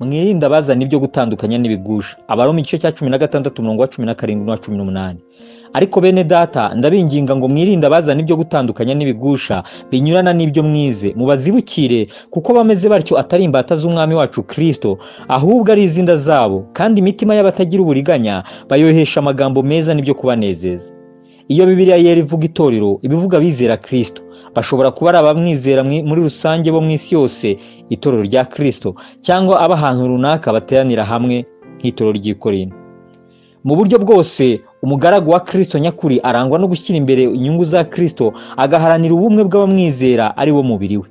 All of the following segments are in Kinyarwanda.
Mwirinde Abazana Ibyo Gutandukanya n'ibigusha. Abaroma igice cya 16 umurongo wa 17 n'uwa 18. Ariko bene data, ndabinginga ngo mwirinde Abazana Ibyo Gutandukanya n'ibigusha, binyurana n'ibyo mwize, mubazibukire, kuko abameze batyo atari imbata z'Umwami wacu Kristo, ahubwo ari iz'inda zabo, kandi imitima y'abatagira uburiganya bayohesha amagambo meza n'ibyo kubanezeza. Iyo Bibiliya Yera ivuga Itorero, ibivuga abizera Kristo. Bashobora kuba ari abamwizera muri rusange bo mw'isi yose, Itorero rya Kristo, cyangwa abahantu runaka bateranira hamwe nk'Itorero ry'i. Mu buryo bwose, umugaragu wa Kristo nyakuri arangwa no gushyira imbere inyungu za Kristo, agaharanira ubumwe bw'abamwizera ari wo mubiri we.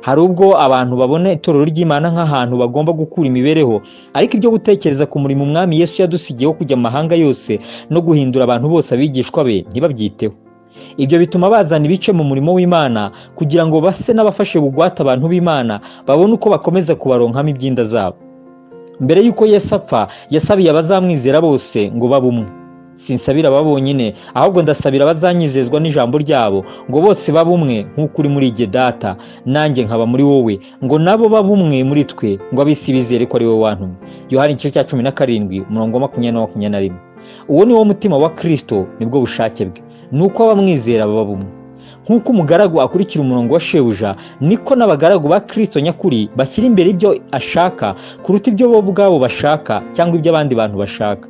Hari ubwo abantu babona Itorero ry'Imana nk'ahantu bagomba gukura imibereho, ariko ibyo gutekereza ku murimo Umwami Yesu yadusigiyeho kujya mu mahanga yose no guhindura abantu bose abigishwa be ntibabyiteho. Ibyo bituma bazana ibice mu murimo w'Imana kugira ngo base n'abafashe bugwate abantu b'Imana babone uko bakomeza kubaronkamo iby'inda zabo. Mbere yuko Yesu apfa, yasabiye abazamwizera bose ngo babumwe. Sinsabira babonyine, ahubwo ndasabira abazanyizezwa n'ijambo ryabo ngo bose babumwe nk'uko uri muri jye Data, nanjye nkaba muri wowe, ngo nabo babumwe muri twe, ngo ab'isi bizere ko ari wowe wantumye. Yohana igice cya 17 umurongo wa 20 na 21. Uwo ni wo mutima wa Kristo, nibwo bushake bwe, nuko abamwizera baba bumwe. Nk'uko umugaragu akurikira umurongo wa shebuja, niko n'abagaragu ba Kristo nyakuri bashyira imbere ibyo ashaka kuruta ibyo bo ubwabo bashaka cyangwa ibyo abandi bantu bashaka.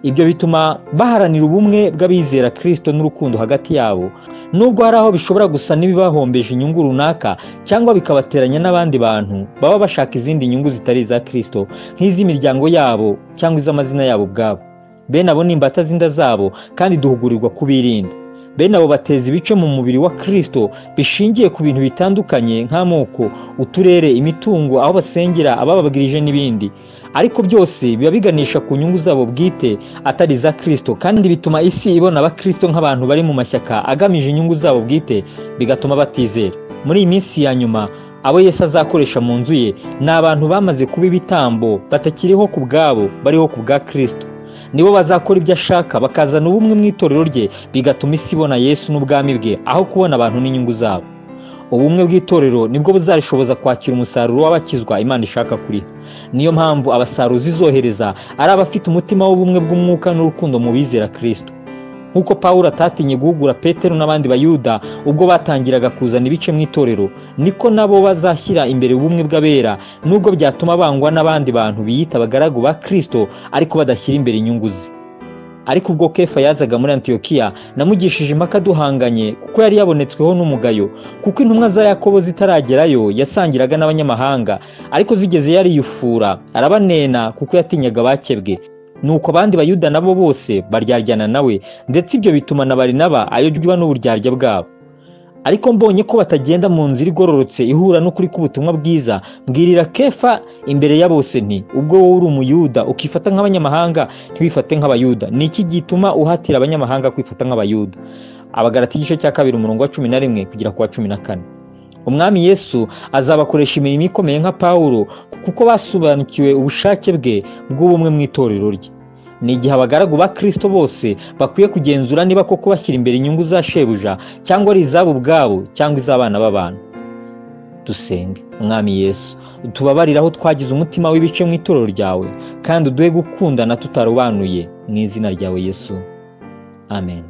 Ibyo bituma baharanira ubumwe bw'abizera Kristo n'urukundo hagati yabo, nubwo hari aho bishobora gusa n'ibibahombeje inyungu runaka cyangwa bikabateranya n'abandi bantu baba bashaka izindi nyungu zitari iza Kristo, nk'iz'imiryango yabo cyangwa iz'amazina yabo ubwabo. Bene abo ni imbata z'inda zabo, kandi duhugurirwa kubirinda. Bene abo bateza ibice mu mubiri wa Kristo bishingiye ku bintu bitandukanye nk'amoko, uturere, imitungo, aho basengera, abababwirije n'ibindi. Ariko byose biba biganisha ku nyungu zabo bwite atari za Kristo, kandi bituma isi ibona abakristo nk'abantu bari mu mashyaka agamije inyungu zabo bwite, bigatuma batizera. Muri iyi minsi ya nyuma, abo Yesu azakoresha mu nzu ye ni abantu bamaze kuba ibitambo, batakiriho ku bwabo, bariho ku bwa Kristo. Nibo bazakora ibyo ashaka, bakazana ubumwe mu Itorero rye, bigatuma isi ibona Yesu n'ubwami bwe aho kubona abantu n'inyungu zabo. Ubumwe bw'Itorero nibwo buzarishoboza kwakira umusaruro w'abakizwa Imana ishaka kuri. Niyo mpamvu abasaruzi izohereza ari abafite umutima w'ubumwe bw'umwuka n'urukundo mu bizera Kristo. Nk'uko Pawulo atatinye guhugura Petero n'abandi Bayuda ubwo batangiraga kuzana ibice mu Itorero, niko nabo bazashyira imbere ubumwe bw'abera, nubwo byatuma bangwa n'abandi bantu biyita abagaragu ba Kristo ariko badashyira imbere inyungu ze. Ariko ubwo Kefa yazaga muri Antiyokiya, namugishije impaka duhanganye kuko yari yabonetsweho n'umugayo, kuko intumwa za Yakobo zitaragerayo yasangiraga n'abanyamahanga, ariko zigeze yariyufura arabanena kuko yatinyaga bakebwe. Nuko abandi Bayuda nabo bose baryaryana nawe, ndetse ibyo bituma na Barinaba ayobywa n'uburyarya bwabo. Ariko mbonye ko batagenda mu nzira igororotse ihura n'ukuri k'ubutumwa bwiza, mbwirira Kefa imbere ya bose nti, ubwo wowe uri Umuyuda ukifata nk'abanyamahanga, ntiwifate nk'Abayuda. Ni iki gituma uhatira abanyamahanga kwifata nk'Abayuda? Abagalati igice cya 2 umurongo wa 11 kugera ku wa 14. Umwami Yesu azabakoresha imirimo ikomeye nka Pawulo, kuko basobanukiwe ubushake bwe bw'ubumwe mu Itorero rye. Ni igihe abagaragu ba Kristo bose bakwiye kugenzura niba koko bashyira imbere inyungu za shebuja cyangwa ari izabo ubwabo cyangwa iz'abana b'abantu. Dusenge. Umwami Yesu, tubabarira aho twagize umutima w'ibice mu Itorero ryawe, kandi uduhe gukundana tutarobanuye, mu izina ryawe Yesu. Amen.